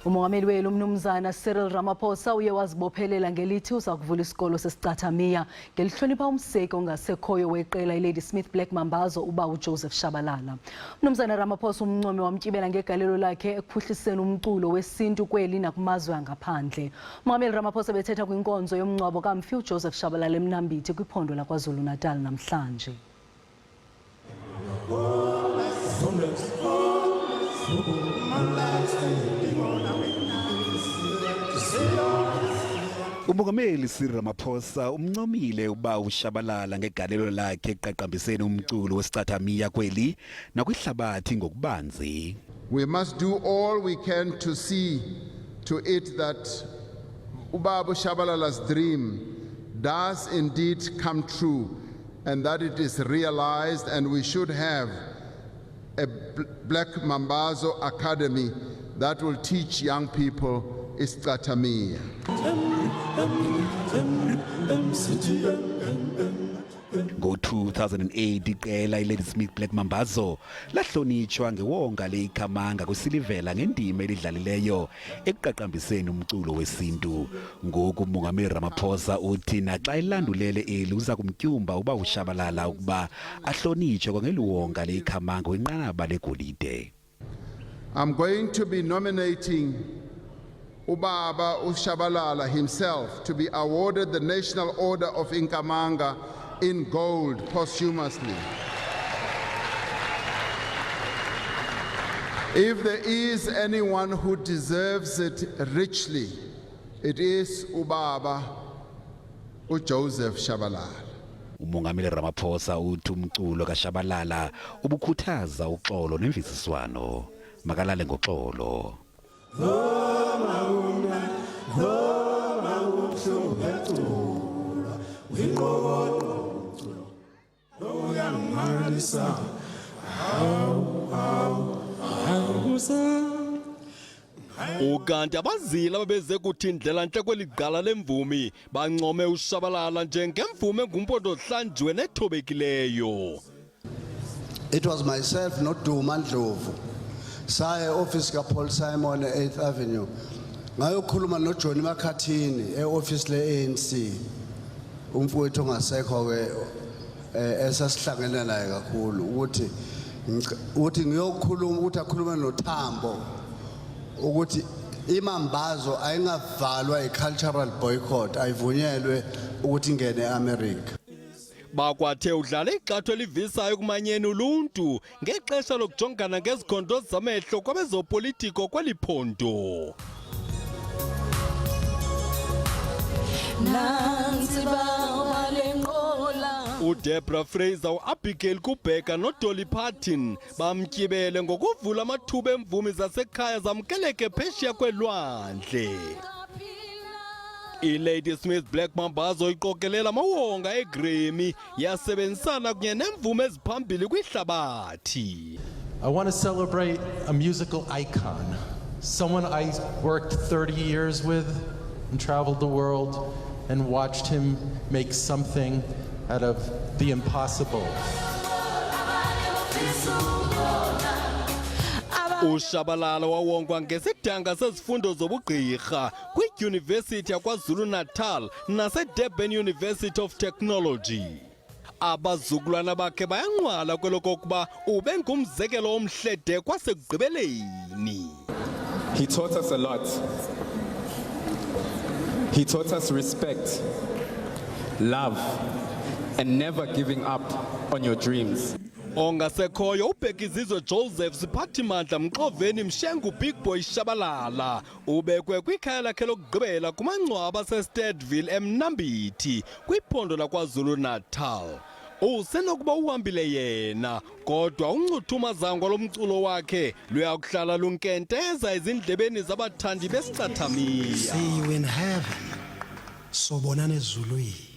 Umongameli weli umnumzana Cyril Ramaphosa uye wazibophelela ngelithi uzakuvula isikolo sesiCathamiya ngelihlonipha umseki ongasekhoyo weqela iLadysmith Black Mambazo ubawo uJoseph Shabalala. Umnumzana Ramaphosa umncome wamtyibela ngegalelo lakhe ekuphuhliseni umculo wesintu kweli nakumazwe angaphandle. Umongameli Ramaphosa bethetha kwinkonzo yomngcwabo kamfi uJoseph Shabalala eMnambithi kwiphondo laKwaZulu Natal namhlanje. Umongameli Cyril Ramaphosa umncomile ubawo uShabalala ngegalelo lakhe ekuqaqambiseni umculo wesiCathamiya kweli nakwihlabathi ngokubanzi. We must do all we can to see to it that ubawo Shabalala's dream does indeed come true and that it is realized, and we should have a Black Mambazo Academy that will teach young people isikhathamiya. Ngo-2008 iqela iLadysmith Black Mambazo lahlonitshwa ngewonga leikhamanga kwisilivela ngendima elidlalileyo ekuqaqambiseni umculo wesintu. Ngoku umongameli Ramaphosa uthi naxa elandulele eli uza kumtyumba uba uShabalala ukuba ahlonitshwe kwangeliwonga leikhamanga wenqanaba legolide. I'm going to be nominating Ubaba uShabalala himself to be awarded the National Order of Inkamanga in gold posthumously. If there is anyone who deserves it richly, it is Ubaba uJoseph Shabalala. Umongameli Ramaphosa uthi umculo kaShabalala ubukhuthaza uxolo nemvisiswano. Makalale ngoxolo. Ukanti abazila babeze kuthindlela nhle kweligqala lemvumi bancome uShabalala njengemvume ngumpondo hlanjwe nethobekileyo. It was myself, not Duma Ndlovu. Saye office ka Paul Simon 8th Avenue. Ngayokhuluma no John Makhathini e-office le-ANC. Umfowethu ongasekhoyo esasihlangene naye kakhulu uthi ngiyokhuluma ukuthi akhulume noThambo ukuthi iMambazo ayingavalwa i-cultural boycott ayivunyelwe ukuthi ingene eAmerica. Bakwathe udlala igxathu elivisayo kumanyeni uluntu ngexesha lokujongana ngezikhondo zamehlo kwabezopolitiko kweliphondo. uDebra Fraser, uAbigail Kubheka noDolly Parton bamtyibele ngokuvula amathuba emvumi zasekhaya zamkeleke phesheya kwelwandle. iLadysmith Black Mambazo iqokelela amawonga eGrammy yasebenzisana kunye nemvume eziphambili kwihlabathi. I want to celebrate a musical icon, someone I worked 30 years with and traveled the world and watched him make something out of the impossible. uShabalala wawongwa ngesidanga sezifundo zobugqirha kwidyunivesithi yaKwaZulu Natal naseDurban University of Technology. Abazukulwana bakhe bayanqwala kwelokokuba ube ngumzekelo omhlede kwasekugqibeleni. He taught us a lot. He taught us respect, love, and never giving up on your dreams. Ongasekhoyo ubhekizizwe Joseph siphathimandla Mxoveni Mshengu Big Boy Shabalala ubekwe kwikhaya lakhe lokugqibela kumangcwaba aseStadville eMnambithi kwiphondo laKwaZulu Natal. Usenokuba uhambile yena kodwa uncuthumazangwa lomculo wakhe luyakuhlala lunkenteza ezindlebeni zabathandi besiCathamiya. See you in heaven. Sobonana ezulwini.